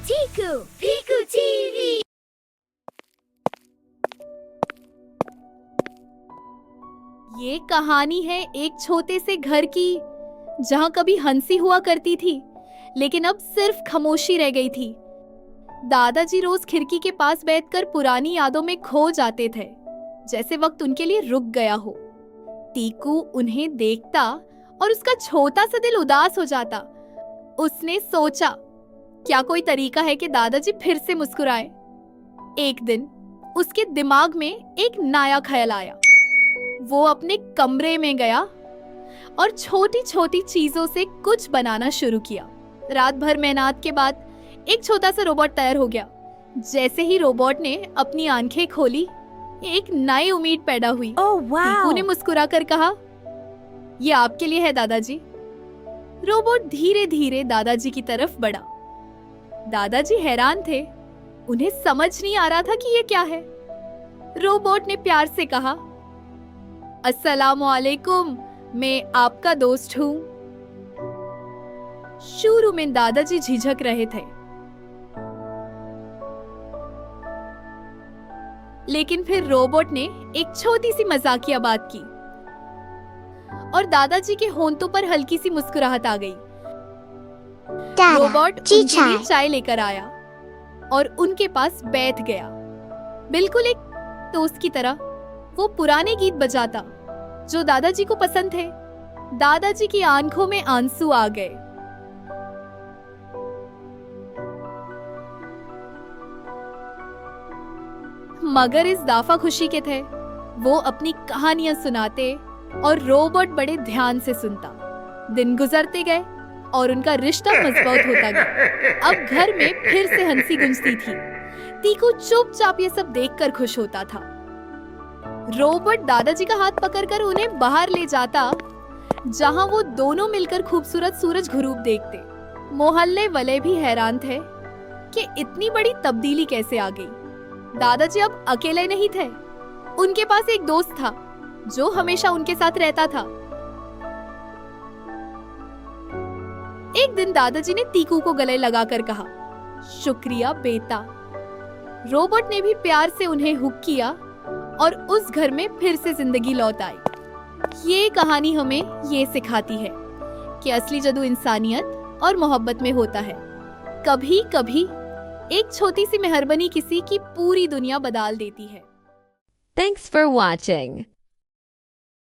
Tiku Piku TV। ये कहानी है एक छोटे से घर की, जहाँ कभी हंसी हुआ करती थी, लेकिन अब सिर्फ खामोशी रह गई थी। दादाजी रोज खिड़की के पास बैठकर पुरानी यादों में खो जाते थे, जैसे वक्त उनके लिए रुक गया हो। टीकू उन्हें देखता और उसका छोटा सा दिल उदास हो जाता। उसने सोचा, क्या कोई तरीका है कि दादाजी फिर से मुस्कुराए। एक दिन उसके दिमाग में एक नया ख्याल आया। वो अपने कमरे में गया और छोटी छोटी चीजों से कुछ बनाना शुरू किया। रात भर मेहनत के बाद एक छोटा सा रोबोट तैयार हो गया। जैसे ही रोबोट ने अपनी आंखें खोली, एक नई उम्मीद पैदा हुई। टीकू ने मुस्कुरा कर कहा, ये आपके लिए है दादाजी। रोबोट धीरे धीरे दादाजी की तरफ बढ़ा। दादाजी हैरान थे, उन्हें समझ नहीं आ रहा था कि ये क्या है। रोबोट ने प्यार से कहा, अस्सलामुअलैकुम, मैं आपका दोस्त हूँ। शुरू में दादाजी झिझक रहे थे, लेकिन फिर रोबोट ने एक छोटी सी मजाकिया बात की और दादाजी के होंठों पर हल्की सी मुस्कुराहट आ गई। रोबोट उनके लिए चाय लेकर आया और उनके पास बैठ गया। बिल्कुल एक दोस्त की तरह वो पुराने गीत बजाता जो दादाजी को पसंद थे। दादाजी की आंखों में आंसू आ गए। मगर इस दफा खुशी के थे। वो अपनी कहानियां सुनाते और रोबोट बड़े ध्यान से सुनता। दिन गुजरते गए और उनका रिश्ता मजबूत होता गया। अब घर में फिर से हंसी गुंजती थी। टीकू चुपचाप ये सब देखकर खुश होता था। रोबोट दादाजी का हाथ पकड़कर उन्हें बाहर ले जाता, जहां वो दोनों मिलकर खूबसूरत सूरज घुरूब देखते। मोहल्ले वाले भी हैरान थे कि इतनी बड़ी तब्दीली कैसे आ गई। दादाजी अब अकेले नहीं थे, उनके पास एक दोस्त था जो हमेशा उनके साथ रहता था। एक दिन दादाजी ने टीकू को गले लगाकर कहा, शुक्रिया बेटा। रोबोट ने भी प्यार से उन्हें हुक किया और उस घर में फिर से जिंदगी लौट आई। ये कहानी हमें ये सिखाती है कि असली जादू इंसानियत और मोहब्बत में होता है। कभी कभी एक छोटी सी मेहरबानी किसी की पूरी दुनिया बदल देती है। Thanks for watching.